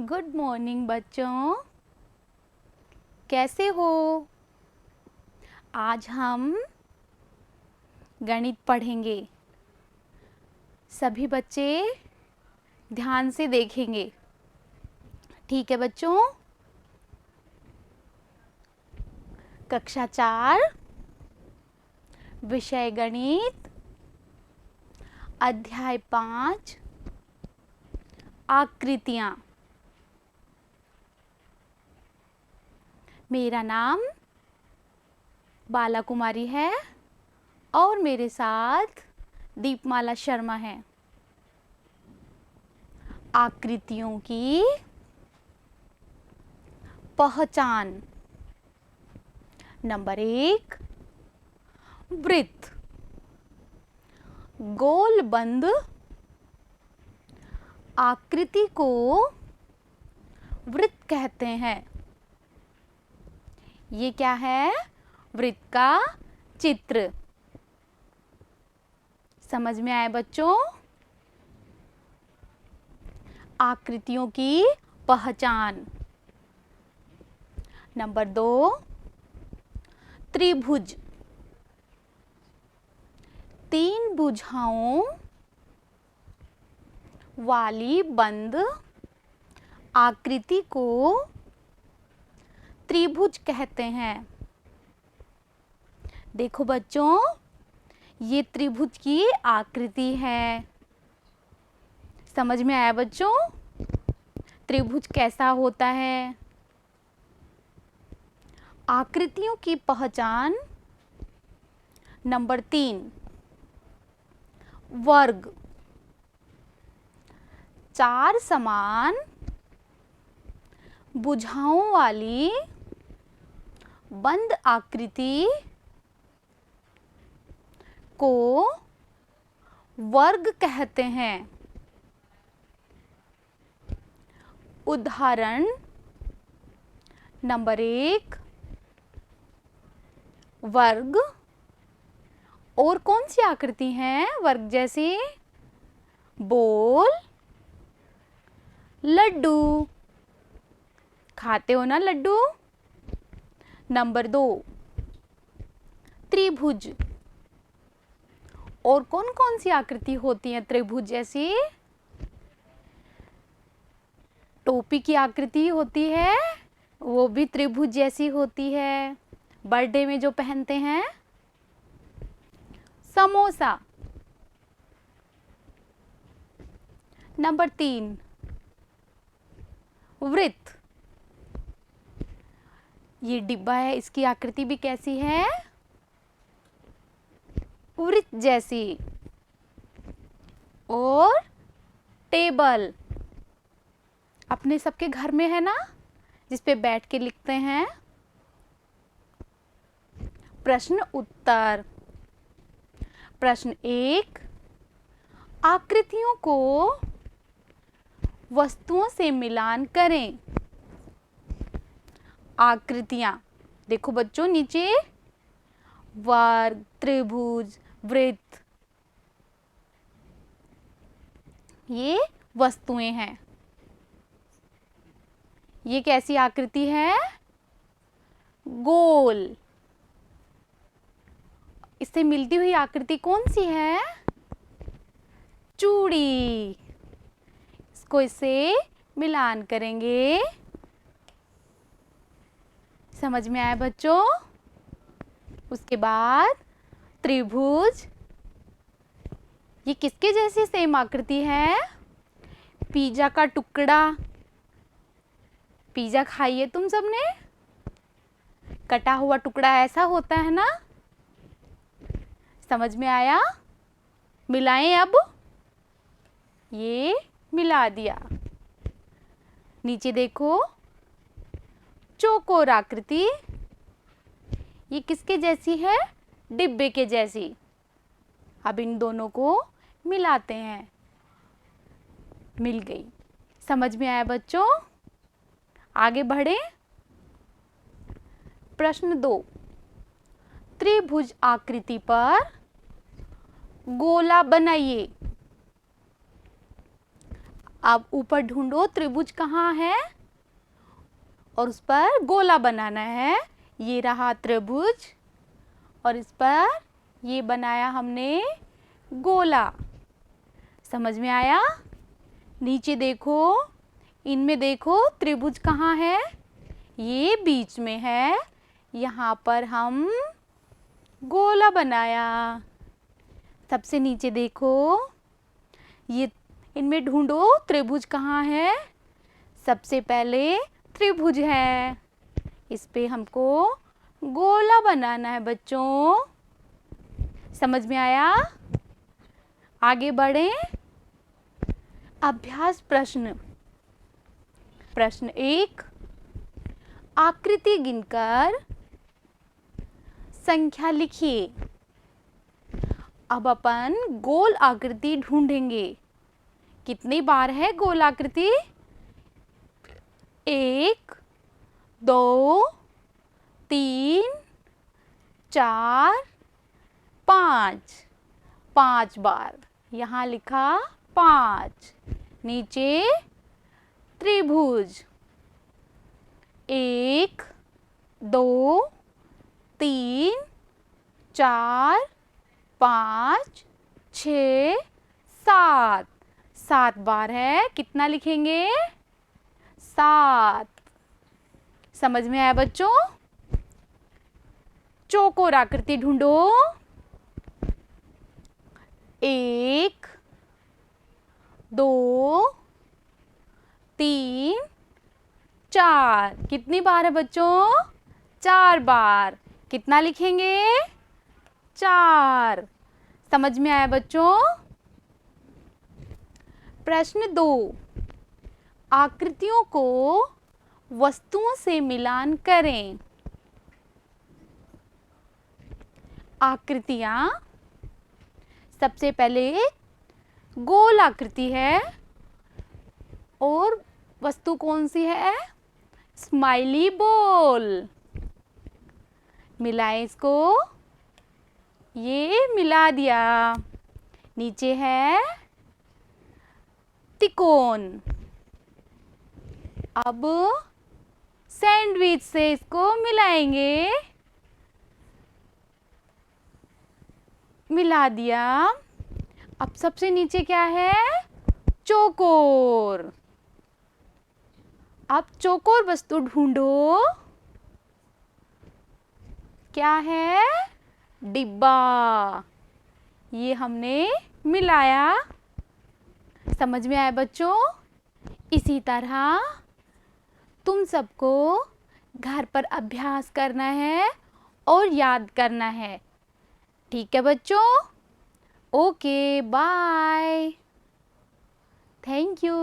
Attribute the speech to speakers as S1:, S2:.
S1: Good morning बच्चों, कैसे हो? आज हम गणित पढ़ेंगे। सभी बच्चे ध्यान से देखेंगे, ठीक है बच्चों? कक्षा 4 विषय गणित, अध्याय 5 आकृतियाँ। मेरा नाम बाला कुमारी है और मेरे साथ दीपमाला शर्मा है। आकृतियों की पहचान। नंबर 1, वृत्त। गोल बंद आकृति को वृत्त कहते हैं। ये क्या है? वृत्त का चित्र। समझ में आए बच्चों? आकृतियों की पहचान। नंबर 2, त्रिभुज। 3 भुजाओं वाली बंद आकृति को त्रिभुज कहते हैं। देखो बच्चों, ये त्रिभुज की आकृति है। समझ में आया बच्चों? त्रिभुज कैसा होता है? आकृतियों की पहचान। नंबर 3, वर्ग। 4 समान भुजाओं वाली बंद आकृति को वर्ग कहते हैं। उदाहरण। नंबर 1, वर्ग। और कौन सी आकृति है वर्ग जैसी? बोल, लड्डू। खाते हो ना लड्डू? नंबर 2, त्रिभुज। और कौन कौन सी आकृति होती है त्रिभुज जैसी? टोपी की आकृति होती है, वो भी त्रिभुज जैसी होती है। बर्थडे में जो पहनते हैं। समोसा। नंबर 3, वृत्त। ये डिब्बा है, इसकी आकृति भी कैसी है? वृत्त जैसी। और टेबल अपने सबके घर में है ना, जिस पे बैठ के लिखते हैं। प्रश्न उत्तर। प्रश्न 1, आकृतियों को वस्तुओं से मिलान करें। आकृतियां देखो बच्चों, नीचे वर्ग, त्रिभुज, वृत्त, ये वस्तुएं हैं। ये कैसी आकृति है? गोल। इससे मिलती हुई आकृति कौन सी है? चूड़ी। इसको इससे मिलान करेंगे। समझ में आया बच्चों? उसके बाद त्रिभुज। ये किसके जैसी सेम आकृति है? पिज्जा का टुकड़ा। पिज्जा खाइए तुम सबने? कटा हुआ टुकड़ा ऐसा होता है ना? समझ में आया? मिलाएं अब। ये मिला दिया। नीचे देखो, चौकोर आकृति। ये किसके जैसी है? डिब्बे के जैसी। अब इन दोनों को मिलाते हैं। मिल गई। समझ में आया बच्चों? आगे बढ़े। प्रश्न 2, त्रिभुज आकृति पर गोला बनाइए। अब ऊपर ढूंढो त्रिभुज कहाँ है और उस पर गोला बनाना है। ये रहा त्रिभुज और इस पर ये बनाया हमने गोला। समझ में आया? नीचे देखो, इनमें देखो त्रिभुज कहाँ है, ये बीच में है। यहाँ पर हम गोला बनाया। सबसे नीचे देखो, ये इनमें ढूंढो त्रिभुज कहाँ है। सबसे पहले त्रिभुज है, इस पे हमको गोला बनाना है बच्चों। समझ में आया? आगे बढ़ें। अभ्यास प्रश्न। प्रश्न 1, आकृति गिनकर संख्या लिखिए। अब अपन गोल आकृति ढूंढेंगे। कितनी बार है गोल आकृति? 1, 2, 3, 4, 5। 5 बार। यहाँ लिखा 5। नीचे त्रिभुज 1, 2, 3, 4, 5, 6, 7। 7 बार है। कितना लिखेंगे? 7। समझ में आया बच्चों? चौकोर आकृति ढूंढो। 1, 2, 3, 4। कितनी बार है बच्चों? 4 बार। कितना लिखेंगे? 4। समझ में आया बच्चों? प्रश्न 2, आकृतियों को वस्तुओं से मिलान करें। आकृतियां, सबसे पहले गोल आकृति है और वस्तु कौन सी है? Smiley ball. मिलाएं इसको। ये मिला दिया। नीचे है त्रिकोण। अब सैंडविच से इसको मिलाएंगे। मिला दिया। अब सबसे नीचे क्या है? चौकोर। अब चौकोर वस्तु ढूंढो। क्या है? डिब्बा। ये हमने मिलाया। समझ में आया बच्चों? इसी तरह तुम सबको घर पर अभ्यास करना है और याद करना है। ठीक है बच्चों? Okay, bye. Thank you.